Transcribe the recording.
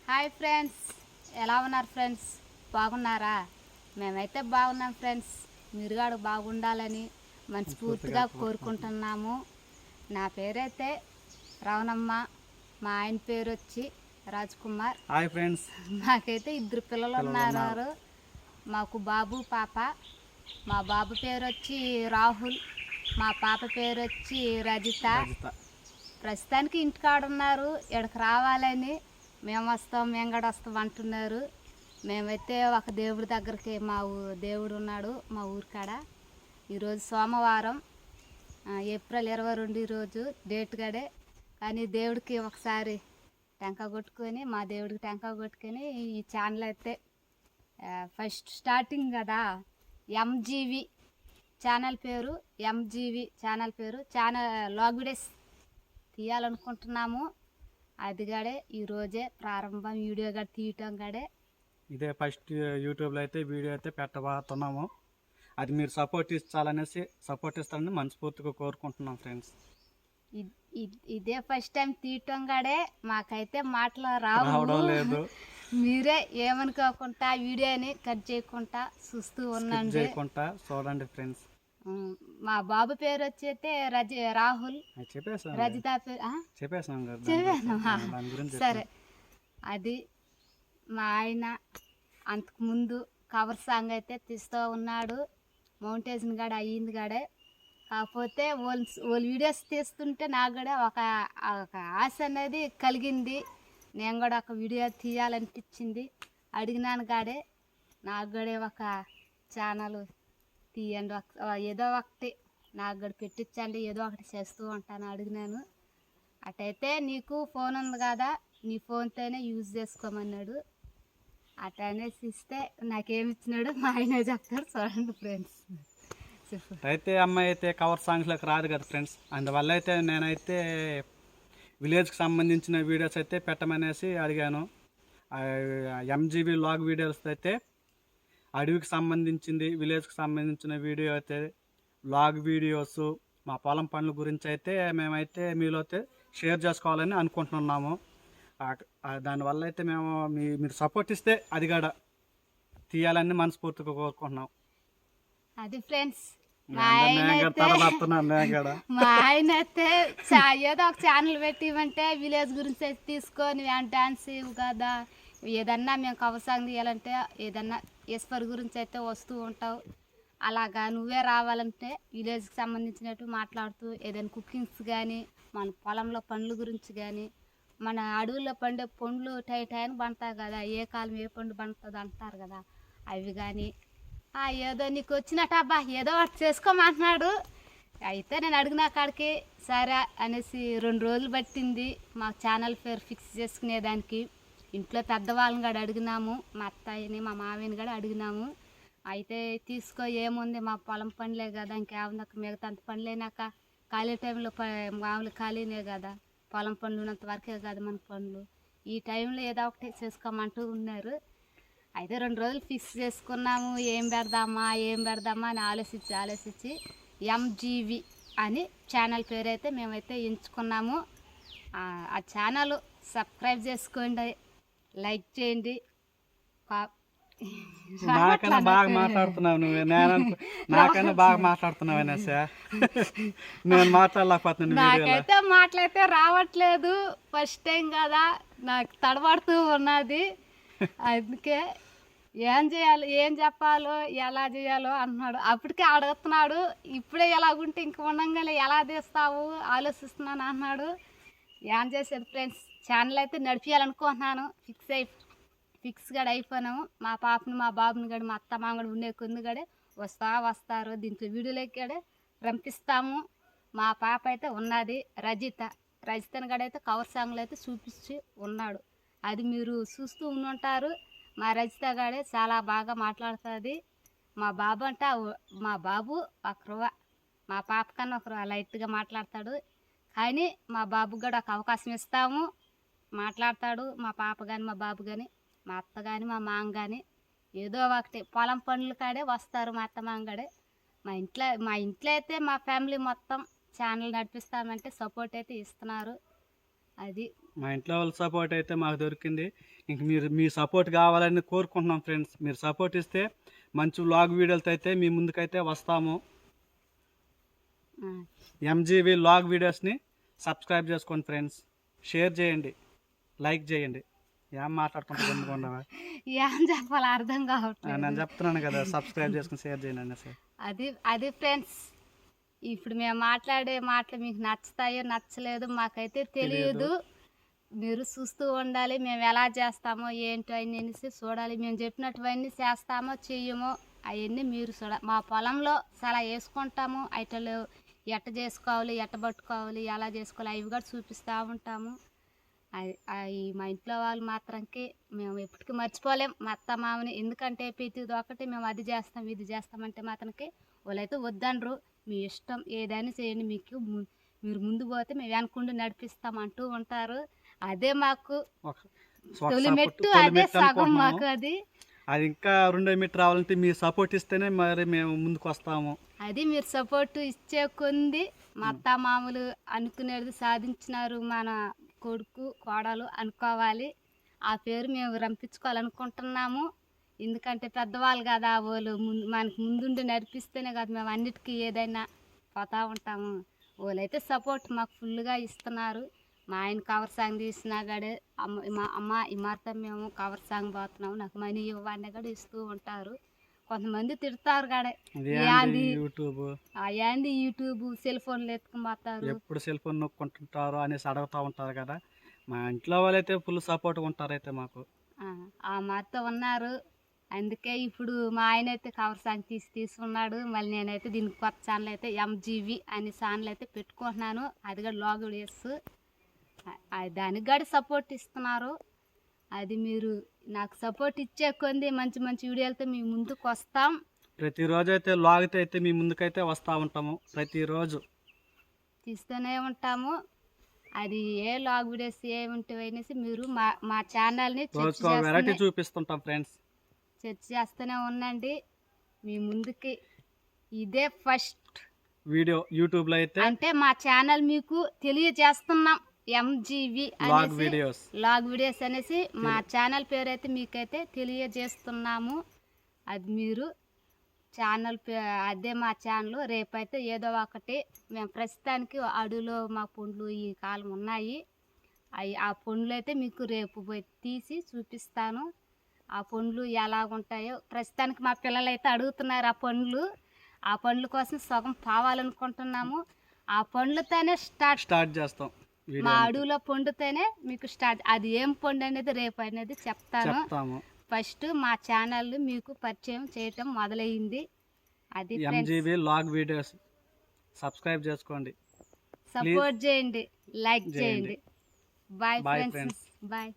Hi friends, ఎలా ఉన్నారు friends? బాగున్నారా? మేమైతే బాగున్నాం ఫ్రెండ్స్. మీరు కూడా బాగుండాలని మనస్ఫూర్తిగా కోరుకుంటున్నాము. నా పేరైతే రవణమ్మ, మా ఆయన పేరు వచ్చి రాజ్ కుమార్. Hi friends. మాకైతే ఇద్దరు పిల్లలు ఉన్నారు. మాకు బాబు పాప. మా బాబు పేరు వచ్చి రాహుల్, మా పాప పేరు వచ్చి రజిత. ప్రస్తుతానికి ఇంటికాడ ఉన్నారు. ఇక్కడికి రావాలని మేము కూడా వస్తాం అంటున్నారు. మేమైతే ఒక దేవుడి దగ్గరికి, మా దేవుడు ఉన్నాడు మా ఊరికాడ. ఈరోజు సోమవారం, ఏప్రిల్ 22 ఈరోజు డేట్ గడే. కానీ దేవుడికి ఒకసారి టెంకాయ కొట్టుకొని, మా దేవుడికి టెంకాయ కొట్టుకొని ఈ ఛానల్ అయితే ఫస్ట్ స్టార్టింగ్ కదా, ఎంజీవి ఛానల్ పేరు, ఎంజీవి ఛానల్ పేరు. ఛానల్ లాగ్ వీడియోస్ తీయాలనుకుంటున్నాము. అది గడే ఈరోజే ప్రారంభం. వీడియో గడ తీయటం గడే ఇదే ఫస్ట్ యూట్యూబ్లో అయితే వీడియో అయితే పెట్టబోతున్నాము. అది మీరు సపోర్ట్ ఇస్తారని మనస్ఫూర్తిగా కోరుకుంటున్నాం ఫ్రెండ్స్. ఇదే ఫస్ట్ టైం తీయటం గడే. మాకైతే మాటలు రావడం లేదు. మీరే ఏమనుకోకుండా వీడియోని కట్ చేయకుండా చూస్తూ ఉండండి, చూడండి ఫ్రెండ్స్. మా బాబు పేరు వచ్చి రాహుల్, రజిత పేరు చెప్పాను. సరే, అది మా ఆయన అంతకుముందు కవర్ సాంగ్ అయితే తీస్తూ ఉన్నాడు. మౌంటేషన్ గడ అయ్యింది గడే. కాకపోతే వాళ్ళు వీడియోస్ తీస్తుంటే నాకు కూడా ఒక ఆశ అనేది కలిగింది. నేను కూడా ఒక వీడియో తీయాలనిపించింది. అడిగినాను గాడే, నాకు కూడా ఒక ఛానల్ తీయండి, ఏదో ఒకటి నాకు కూడా పెట్టించండి, ఏదో ఒకటి చేస్తూ ఉంటాను అడిగినాను. అటైతే నీకు ఫోన్ ఉంది కదా, నీ ఫోన్తోనే యూజ్ చేసుకోమన్నాడు. అట అనేసి ఇస్తే నాకేమి ఇచ్చినాడు మా ఆయన చెప్తాడు. చూడండి ఫ్రెండ్స్. అయితే అమ్మాయి అయితే కవర్ సాంగ్స్లోకి రాదు కదా ఫ్రెండ్స్. అందువల్ల అయితే నేనైతే విలేజ్కి సంబంధించిన వీడియోస్ అయితే పెట్టమనేసి అడిగాను. ఎంజీబీ లాగ్ వీడియోస్ అయితే అడవికి సంబంధించింది, విలేజ్కి సంబంధించిన వీడియో అయితే లాగ్ వీడియోస్, మా పొలం పనుల గురించి అయితే మేమైతే మీలో అయితే షేర్ చేసుకోవాలని అనుకుంటున్నాము. దానివల్ల అయితే మీరు సపోర్ట్ ఇస్తే అది కూడా తీయాలని మనస్ఫూర్తిగా కోరుకుంటున్నాం. అది ఫ్రెండ్స్, మా ఆయన అయితే ఏదో ఒక ఛానల్ పెట్టిమంటే విలేజ్ గురించి అయితే తీసుకొని డాన్స్ కదా, ఏదన్నా మేము కవసాంగ్ తీయాలంటే ఏదన్నా ఈశ్వర్ గురించి అయితే వస్తూ ఉంటావు. అలాగా నువ్వే రావాలంటే విలేజ్కి సంబంధించినట్టు మాట్లాడుతూ ఏదైనా కుకింగ్స్ కానీ, మన పొలంలో పండ్ల గురించి కానీ, మన అడవుల్లో పండే పండ్లు టైం పండుతాయి కదా, ఏ కాలం ఏ పండు పండుతుంది అంటారు కదా, అవి కానీ ఏదో నీకు వచ్చినట్టు అబ్బా ఏదో ఒకటి చేసుకోమంటున్నాడు. అయితే నేను అడిగిన కాడికి సరే అనేసి 2 రోజులు పట్టింది మా ఛానల్ పేరు ఫిక్స్ చేసుకునేదానికి. ఇంట్లో పెద్దవాళ్ళని కూడా అడిగినాము, మా అత్తయ్యని మా మామయ్యని కూడా అడిగినాము. అయితే తీసుకో, ఏముంది మా పొలం పనులే కదా, ఇంకేమన్నాక మిగతా అంత పనులైనాక ఖాళీ టైంలో మామూలు ఖాళీనే కదా, పొలం పనులు ఉన్నంత వరకే కదా మన పనులు, ఈ టైంలో ఏదో ఒకటి చేసుకోమంటూ ఉన్నారు. అయితే 2 రోజులు ఫిక్స్ చేసుకున్నాము. ఏం పెడదామా అని ఆలోచించి ఎంజీవి అని ఛానల్ పేరు అయితే మేమైతే ఎంచుకున్నాము. ఆ ఛానల్ సబ్స్క్రైబ్ చేసుకోండి, లైక్ చేయండి. నాకన్నా బాగా మాట్లాడుతున్నావు నువ్వే, నాకన్నా బాగా మాట్లాడుతున్నావు అనేసా నేను మాట్లాడలేకపోతున్నాను. నాకైతే మాటలైతే రావట్లేదు, ఫస్ట్ టైం కదా, నాకు తడబడుతూ ఉన్నది. అందుకే ఏం చెప్పాలో ఎలా చేయాలో అంటున్నాడు. అప్పటికే అడుగుతున్నాడు, ఇప్పుడే ఎలాగుంటే ఇంక ఉండగానే ఎలా తీస్తావు ఆలోచిస్తున్నాను అన్నాడు. ఏం చేసేది ఫ్రెండ్స్, ఛానల్ అయితే నడిపించాలనుకుంటున్నాను. ఫిక్స్ కూడా అయిపోయినాము. మా పాపని మా బాబుని కూడా మా అత్త మామ కూడా ఉండే కొన్ని కూడా వస్తారు దీంట్లో వీడియోలోకి కూడా పంపిస్తాము. మా పాప అయితే ఉన్నది రజితని కూడా అయితే కవర్ సాంగ్లు అయితే చూపించి ఉన్నాడు. అది మీరు చూస్తూ ఉంటారు. మా రజిత గాడే చాలా బాగా మాట్లాడుతుంది. మా బాబు ఒకరు, మా పాప కన్నా ఒకరు లైట్గా మాట్లాడతాడు. కానీ మా బాబుకి కూడా ఒక అవకాశం ఇస్తాము, మాట్లాడతాడు. మా పాప కానీ మా బాబు కానీ, మా అత్త కానీ మా మామ కానీ ఏదో ఒకటి పొలం పనులు కాడే వస్తారు. మా అత్త మామ కాడే మా ఇంట్లో అయితే మా ఫ్యామిలీ మొత్తం ఛానల్ నడిపిస్తామంటే సపోర్ట్ అయితే ఇస్తున్నారు. అది మా ఇంట్లో వాళ్ళ సపోర్ట్ అయితే మాకు దొరికింది. ఇంక మీరు మీ సపోర్ట్ కావాలని కోరుకుంటున్నాం ఫ్రెండ్స్. మీరు సపోర్ట్ ఇస్తే మంచి వ్లాగ్ వీడియోలతో అయితే మీ ముందుకైతే వస్తాము. ఆ, ఎంజీవి వ్లాగ్ వీడియోస్ని సబ్స్క్రైబ్ చేసుకోండి ఫ్రెండ్స్. షేర్ చేయండి, లైక్ చేయండి. ఏం మాట్లాడుకుంటా గమ్ముకుంటావా? ఏం చెప్పాలి అర్థం కావట్లేదు. నేను చెప్తున్నాను కదా, సబ్స్క్రైబ్ చేసుకుని షేర్ చేయండి అనేసి. అది ఫ్రెండ్స్, ఇప్పుడు మేము మాట్లాడే మాటలు మీకు నచ్చుతాయో నచ్చలేదు మాకైతే తెలియదు. మీరు చూస్తూ ఉండాలి, మేము ఎలా చేస్తామో ఏంటో అనేసి చూడాలి. మేము చెప్పినటువన్నీ చేస్తామో చెయ్యమో అవన్నీ మీరు చూడాలి. మా పొలంలో చాలా వేసుకుంటాము, ఐటలు ఎట్ట చేసుకోవాలి, ఎట్ట పట్టుకోవాలి, ఎలా చేసుకోవాలి అవి కూడా చూపిస్తూ ఉంటాము. అవి మా ఇంట్లో వాళ్ళు మాత్రంకి మేము ఎప్పటికీ మర్చిపోలేం మా అత్త మామని. ఎందుకంటే ప్రతిది ఒకటి మేము అది చేస్తాం ఇది చేస్తామంటే మాత్రానికి వాళ్ళైతే వద్దనరు. మీ ఇష్టం ఏదైనా చేయండి, మీకు మీరు ముందు పోతే మేము వెనకుండి నడిపిస్తాం అంటూ ఉంటారు. అదే మాకు తొలి మెట్టు, అదే సగం మాకు. అది ఇంకా రెండో మెట్టు రావాలంటే మీరు సపోర్ట్ ఇస్తేనే మరి మేము ముందుకు వస్తాము. అది మీరు సపోర్ట్ ఇచ్చే కొంది మా అత్త మామూలు అనుకునేది సాధించినారు. మన కొడుకు కోడలు అనుకోవాలి. ఆ పేరు మేము రంపించుకోవాలనుకుంటున్నాము. ఎందుకంటే పెద్దవాళ్ళు కదా, వాళ్ళు మనకి ముందుండి నడిపిస్తేనే కదా మేము అన్నిటికీ ఏదైనా పోతూ ఉంటాము. వాళ్ళైతే సపోర్ట్ మాకు ఫుల్గా ఇస్తున్నారు. మా ఆయన కవర్ సాంగ్ తీసినా కూడా అమ్మ ఈ మాత్రం మేము కవర్ సాంగ్ పోతున్నాము, నాకు మనీ ఇవ్వని కూడా ఇస్తూ ఉంటారు. కొంతమంది తిడతారు కాడే, ఏంది యూట్యూబ్ సెల్ ఫోన్లు ఎత్తుకుని పోతారు, ఎప్పుడు సెల్ ఫోన్ నొక్కుంటుంటారు అనేసి అడుగుతూ ఉంటారు కదా. మా ఇంట్లో వాళ్ళైతే ఫుల్ సపోర్ట్గా ఉంటారు అయితే మాకు. ఆ మాతో ఉన్నారు. అందుకే ఇప్పుడు మా ఆయన అయితే కవర్ సాంగ్ తీసుకున్నాడు. మళ్ళీ నేనైతే దీనికి కొత్త ఛానల్ అయితే ఎంజీవి అనే ఛానల్ అయితే పెట్టుకుంటున్నాను. అది కూడా లాగ్ వీడియోస్, దానికి కూడా సపోర్ట్ ఇస్తున్నారు. అది మీరు నాకు సపోర్ట్ ఇచ్చే కొంది మంచి మంచి వీడియోలతో మీ ముందుకు వస్తాం. ప్రతిరోజు అయితే లాగితే అయితే మీ ముందుకైతే వస్తూ ఉంటాము. ప్రతిరోజు తీస్తూనే ఉంటాము. అది ఏ లాగ్ వీడియోస్ ఏముంటాయనేసి మీరు మా ఛానల్ని వెరైటీ చూపిస్తుంటాం ఫ్రెండ్స్. సెర్చ్ చేస్తూనే ఉండండి. మీ ముందుకి ఇదే ఫస్ట్ వీడియో యూట్యూబ్లో అయితే, అంటే మా ఛానల్ మీకు తెలియజేస్తున్నాం. ఎంజీవి లాగ్ వీడియోస్ అనేసి మా ఛానల్ పేరు అయితే మీకైతే తెలియజేస్తున్నాము. అది మీరు ఛానల్ అదే మా ఛానల్. రేపైతే ఏదో ఒకటి మేము ప్రస్తుతానికి అడవిలో మా పండ్లు ఈ కాలం ఉన్నాయి. ఆ పండ్లు అయితే మీకు రేపు పోయి తీసి చూపిస్తాను. ఆ పండ్లు ఎలాగుంటాయో ప్రస్తుతానికి మా పిల్లలు అయితే అడుగుతున్నారు. ఆ పండ్ల కోసం సగం పోవాలనుకుంటున్నాము. ఆ పండ్లతోనే స్టార్ట్ చేస్తాం. మా అడవిలో పండుతేనే మీకు స్టార్ట్. అది ఏం పండు అనేది రేపు అనేది చెప్తాను. ఫస్ట్ మా ఛానల్ మీకు పరిచయం చేయటం మొదలైంది. అది ఎంజీవి లాగ్ వీడియోస్ సబ్స్క్రైబ్ చేసుకోండి, సపోర్ట్ చేయండి, లైక్ చేయండి. Bye friends, bye.